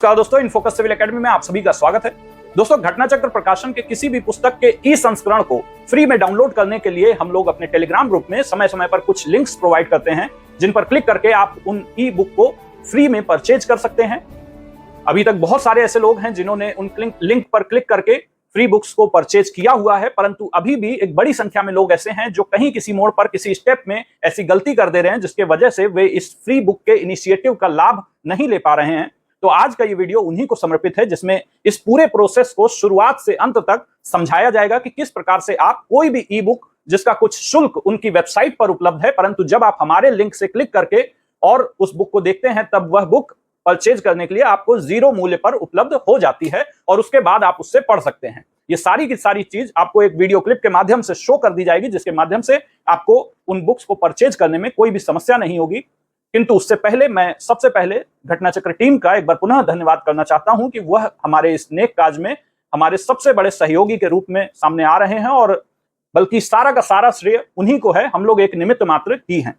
नमस्कार दोस्तों, InFocus civil academy में आप सभी का स्वागत है। दोस्तों, घटना चक्र प्रकाशन के किसी भी पुस्तक के ई संस्करण को फ्री में डाउनलोड करने के लिए हम लोग अपने टेलीग्राम ग्रुप में समय समय पर कुछ लिंक्स प्रोवाइड करते हैं, जिन पर क्लिक करके आप उन ई बुक को फ्री में परचेज कर सकते हैं। अभी तक बहुत सारे ऐसे लोग हैं जिन्होंने उन लिंक पर क्लिक करके फ्री बुक्स को परचेज किया हुआ है, परंतु अभी भी एक बड़ी संख्या में लोग ऐसे हैं जो कहीं किसी मोड़ पर किसी स्टेप में ऐसी गलती कर दे रहे हैं जिसके वजह से वे इस फ्री बुक के इनिशिएटिव का लाभ नहीं ले पा रहे हैं। तो आज का ये वीडियो उन्हीं को समर्पित है, जिसमें इस पूरे प्रोसेस को शुरुआत से अंत तक समझाया जाएगा कि किस प्रकार से आप कोई भी ई बुक जिसका कुछ शुल्क उनकी वेबसाइट पर उपलब्ध है, परंतु जब आप हमारे लिंक से क्लिक करके और उस बुक को देखते हैं तब वह बुक परचेज करने के लिए आपको 0 मूल्य पर उपलब्ध हो जाती है और उसके बाद आप उससे पढ़ सकते हैं। ये सारी की सारी चीज आपको एक वीडियो क्लिप के माध्यम से शो कर दी जाएगी, जिसके माध्यम से आपको उन बुक्स को परचेज करने में कोई भी समस्या नहीं होगी। किंतु उससे पहले मैं सबसे पहले घटना चक्र टीम का एक बार पुनः धन्यवाद करना चाहता हूं कि वह हमारे इस नेक काज में हमारे सबसे बड़े सहयोगी के रूप में सामने आ रहे हैं, और बल्कि सारा का सारा श्रेय उन्हीं को है, हम लोग एक निमित्त मात्र ही हैं।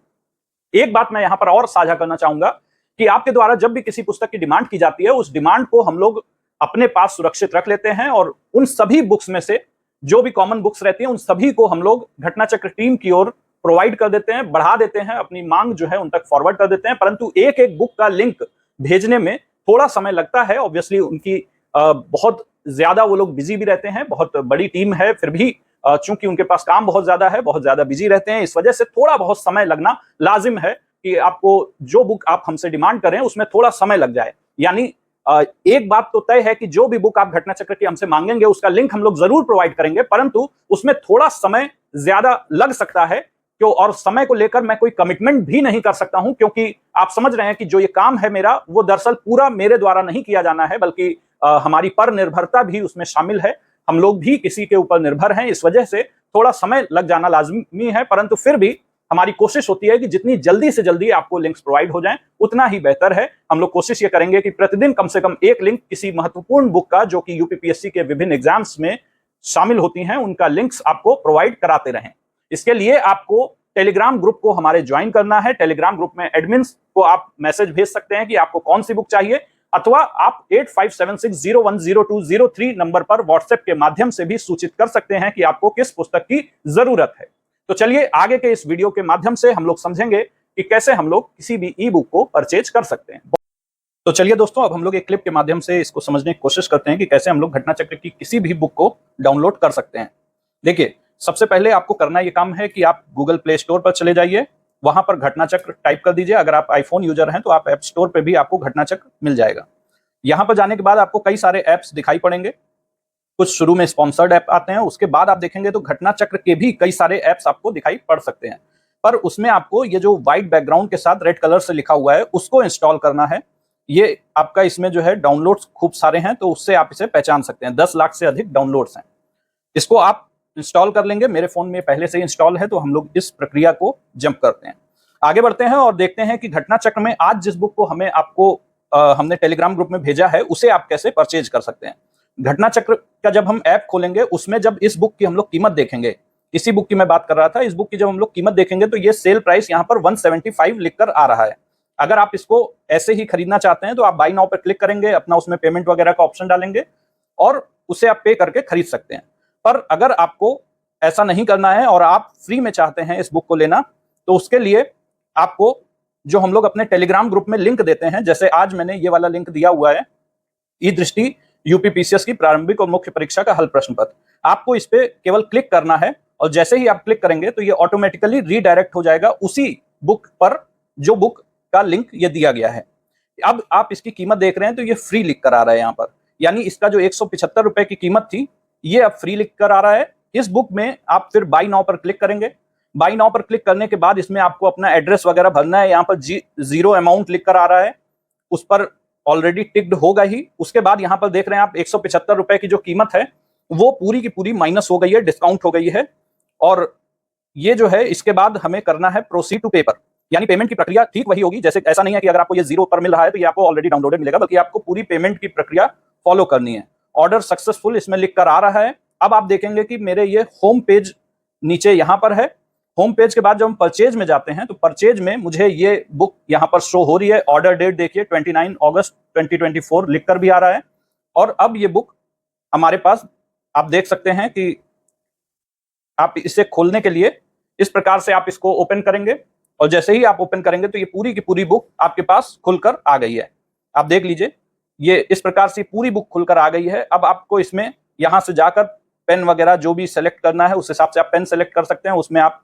एक बात मैं यहां पर और साझा करना चाहूंगा कि आपके द्वारा जब भी किसी पुस्तक की डिमांड की जाती है, उस डिमांड को हम लोग अपने पास सुरक्षित रख लेते हैं और उन सभी बुक्स में से जो भी कॉमन बुक्स रहती हैं उन सभी को हम लोग घटना चक्र टीम की ओर प्रोवाइड कर देते हैं, बढ़ा देते हैं, अपनी मांग जो है उन तक फॉरवर्ड कर देते हैं। परंतु एक एक बुक का लिंक भेजने में थोड़ा समय लगता है। ऑब्वियसली उनकी बहुत ज्यादा वो लोग बिजी भी रहते हैं, बहुत बड़ी टीम है, फिर भी चूंकि उनके पास काम बहुत ज्यादा है, बहुत ज्यादा बिजी रहते हैं, इस वजह से थोड़ा बहुत समय लगना लाजिम है कि आपको जो बुक आप हमसे डिमांड करें उसमें थोड़ा समय लग जाए। यानी एक बात तो तय है कि जो भी बुक आप घटना चक्र की हमसे मांगेंगे उसका लिंक हम लोग जरूर प्रोवाइड करेंगे, परंतु उसमें थोड़ा समय ज्यादा लग सकता है। क्यों? और समय को लेकर मैं कोई कमिटमेंट भी नहीं कर सकता हूं, क्योंकि आप समझ रहे हैं कि जो ये काम है मेरा, वो दरअसल पूरा मेरे द्वारा नहीं किया जाना है, बल्कि हमारी पर निर्भरता भी उसमें शामिल है। हम लोग भी किसी के ऊपर निर्भर हैं, इस वजह से थोड़ा समय लग जाना लाजमी है, परंतु फिर भी हमारी कोशिश होती है कि जितनी जल्दी से जल्दी आपको लिंक्स प्रोवाइड हो जाएं उतना ही बेहतर है। हम लोग कोशिश ये करेंगे कि प्रतिदिन कम से कम एक लिंक किसी महत्वपूर्ण बुक का, जो कि यूपीपीएससी के विभिन्न एग्जाम्स में शामिल होती हैं, उनका लिंक्स आपको प्रोवाइड कराते रहें। इसके लिए आपको टेलीग्राम ग्रुप को हमारे ज्वाइन करना है। टेलीग्राम ग्रुप में एडमिन्स को आप मैसेज भेज सकते हैं कि आपको कौन सी बुक चाहिए, अथवा आप 8576010203 नंबर पर व्हाट्सएप के माध्यम से भी सूचित कर सकते हैं कि आपको किस पुस्तक की जरूरत है। तो चलिए आगे के इस वीडियो के माध्यम से हम लोग समझेंगे कि कैसे हम लोग किसी भी ई बुक को परचेज कर सकते हैं। तो चलिए दोस्तों, अब हम लोग एक क्लिप के माध्यम से इसको समझने की कोशिश करते हैं कि कैसे हम लोग घटना चक्र की किसी भी बुक को डाउनलोड कर सकते हैं। देखिए, सबसे पहले आपको करना ये काम है कि आप गूगल प्ले स्टोर पर चले जाइए, वहां पर घटना चक्र टाइप कर दीजिए। अगर आप आईफोन यूजर हैं तो आप ऐप स्टोर पे भी आपको घटना चक्र मिल जाएगा। यहां पर जाने के बाद आपको कई सारे ऐप्स दिखाई पड़ेंगे। कुछ शुरू में स्पॉन्सर्ड ऐप आते हैं, उसके बाद आप देखेंगे तो घटना चक्र के भी कई सारे ऐप्स आपको दिखाई पड़ सकते हैं, पर उसमें आपको ये जो व्हाइट बैकग्राउंड के साथ रेड कलर से लिखा हुआ है उसको इंस्टॉल करना है। ये आपका इसमें जो है डाउनलोड्स खूब सारे हैं, तो उससे आप इसे पहचान सकते हैं। 10 लाख से अधिक डाउनलोड्स हैं। इसको आप इंस्टॉल कर लेंगे। मेरे फोन में पहले से इंस्टॉल है, तो हम लोग इस प्रक्रिया को जंप करते हैं, आगे बढ़ते हैं और देखते हैं कि घटना चक्र में आज जिस बुक को हमने टेलीग्राम ग्रुप में भेजा है उसे आप कैसे परचेज कर सकते हैं। घटना चक्र का जब हम ऐप खोलेंगे, उसमें जब इस बुक की हम लोग कीमत देखेंगे, इसी बुक की मैं बात कर रहा था, इस बुक की जब हम लोग कीमत देखेंगे तो ये सेल प्राइस यहाँ पर 175 लिखकर आ रहा है। अगर आप इसको ऐसे ही खरीदना चाहते हैं तो आप बाय नाउ पर क्लिक करेंगे, अपना उसमें पेमेंट वगैरह का ऑप्शन डालेंगे और उसे आप पे करके खरीद सकते हैं। पर अगर आपको ऐसा नहीं करना है और आप फ्री में चाहते हैं इस बुक को लेना, तो उसके लिए आपको जो हम लोग अपने टेलीग्राम ग्रुप में लिंक देते हैं, जैसे आज मैंने ये वाला लिंक दिया हुआ है, ई दृष्टि यूपीपीसीएस की प्रारंभिक और मुख्य परीक्षा का हल प्रश्न पत्र, आपको इस पे केवल क्लिक करना है और जैसे ही आप क्लिक करेंगे तो ये ऑटोमेटिकली रीडायरेक्ट हो जाएगा उसी बुक पर जो बुक का लिंक ये दिया गया है। अब आप इसकी कीमत देख रहे हैं तो ये फ्री लिख कर आ रहा है यहाँ पर, यानी इसका जो 175 रुपए की कीमत थी ये अब फ्री लिख कर आ रहा है। इस बुक में आप फिर बाय नाउ पर क्लिक करेंगे। बाय नाउ पर क्लिक करने के बाद इसमें आपको अपना एड्रेस वगैरह भरना है। यहाँ पर 0 अमाउंट लिख कर आ रहा है, उस पर ऑलरेडी टिक्ड होगा ही। उसके बाद यहाँ पर देख रहे हैं आप 175 रुपए की जो कीमत है वो पूरी की पूरी माइनस हो गई है, डिस्काउंट हो गई है। और ये जो है इसके बाद हमें करना है प्रोसीड टू पेपर, यानी पेमेंट की प्रक्रिया ठीक वही होगी। जैसे ऐसा नहीं है कि अगर आपको ये 0 पर मिल रहा है तो ये आपको ऑलरेडी डाउनलोडेड मिलेगा, बल्कि आपको पूरी पेमेंट की प्रक्रिया फॉलो करनी है। ऑर्डर सक्सेसफुल इसमें लिख कर आ रहा है। अब आप देखेंगे कि मेरे ये होम पेज नीचे यहां पर है होम पेज के बाद जब हम परचेज में जाते हैं तो परचेज में मुझे ये बुक यहाँ पर शो हो रही है। ऑर्डर डेट देखिए 29 अगस्त 2024 लिखकर भी आ रहा है। और अब ये बुक हमारे पास आप देख सकते हैं कि आप इसे खोलने के लिए इस प्रकार से आप इसको ओपन करेंगे और जैसे ही आप ओपन करेंगे तो ये पूरी की पूरी बुक आपके पास खुलकर आ गई है। आप देख लीजिए, ये इस प्रकार से पूरी बुक खुलकर आ गई है। अब आपको इसमें यहां से जाकर पेन वगैरह जो भी सेलेक्ट करना है उस हिसाब से आप पेन सेलेक्ट कर सकते हैं। उसमें आप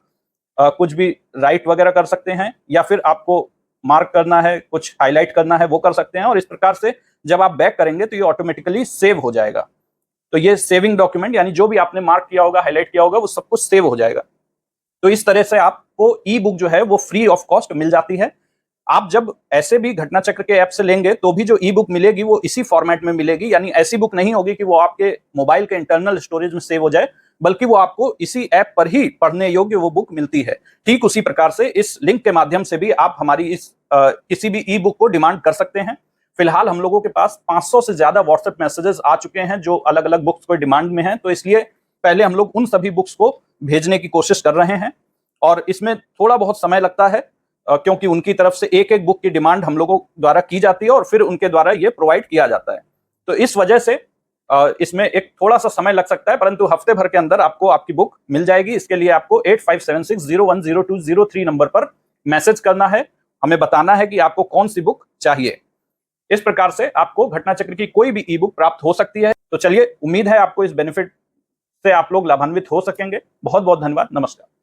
कुछ भी राइट वगैरह कर सकते हैं या फिर आपको मार्क करना है, कुछ हाईलाइट करना है, वो कर सकते हैं। और इस प्रकार से जब आप बैक करेंगे तो ये ऑटोमेटिकली सेव हो जाएगा। तो ये सेविंग डॉक्यूमेंट यानी जो भी आपने मार्क किया होगा, हाईलाइट किया होगा, वो सब कुछ सेव हो जाएगा। तो इस तरह से आपको ई बुक जो है वो फ्री ऑफ कॉस्ट मिल जाती है। आप जब ऐसे भी घटना चक्र के ऐप से लेंगे तो भी जो ई बुक मिलेगी वो इसी फॉर्मेट में मिलेगी, यानी ऐसी बुक नहीं होगी कि वो आपके मोबाइल के इंटरनल स्टोरेज में सेव हो जाए, बल्कि वो आपको इसी ऐप पर ही पढ़ने योग्य वो बुक मिलती है। ठीक उसी प्रकार से इस लिंक के माध्यम से भी आप हमारी इस किसी भी ई बुक को डिमांड कर सकते हैं। फिलहाल हम लोगों के पास 500 से ज्यादा व्हाट्सएप मैसेजेस आ चुके हैं जो अलग अलग बुक्स को डिमांड में हैं, तो इसलिए पहले हम लोग उन सभी बुक्स को भेजने की कोशिश कर रहे हैं और इसमें थोड़ा बहुत समय लगता है क्योंकि उनकी तरफ से एक एक बुक की डिमांड हम लोगों द्वारा की जाती है और फिर उनके द्वारा ये प्रोवाइड किया जाता है। तो इस वजह से इसमें एक थोड़ा सा समय लग सकता है, परंतु हफ्ते भर के अंदर आपको आपकी बुक मिल जाएगी। इसके लिए आपको 8576010203 नंबर पर मैसेज करना है, हमें बताना है कि आपको कौन सी बुक चाहिए। इस प्रकार से आपको घटना चक्र की कोई भी ई बुक प्राप्त हो सकती है। तो चलिए, उम्मीद है आपको इस बेनिफिट से आप लोग लाभान्वित हो सकेंगे। बहुत बहुत धन्यवाद। नमस्कार।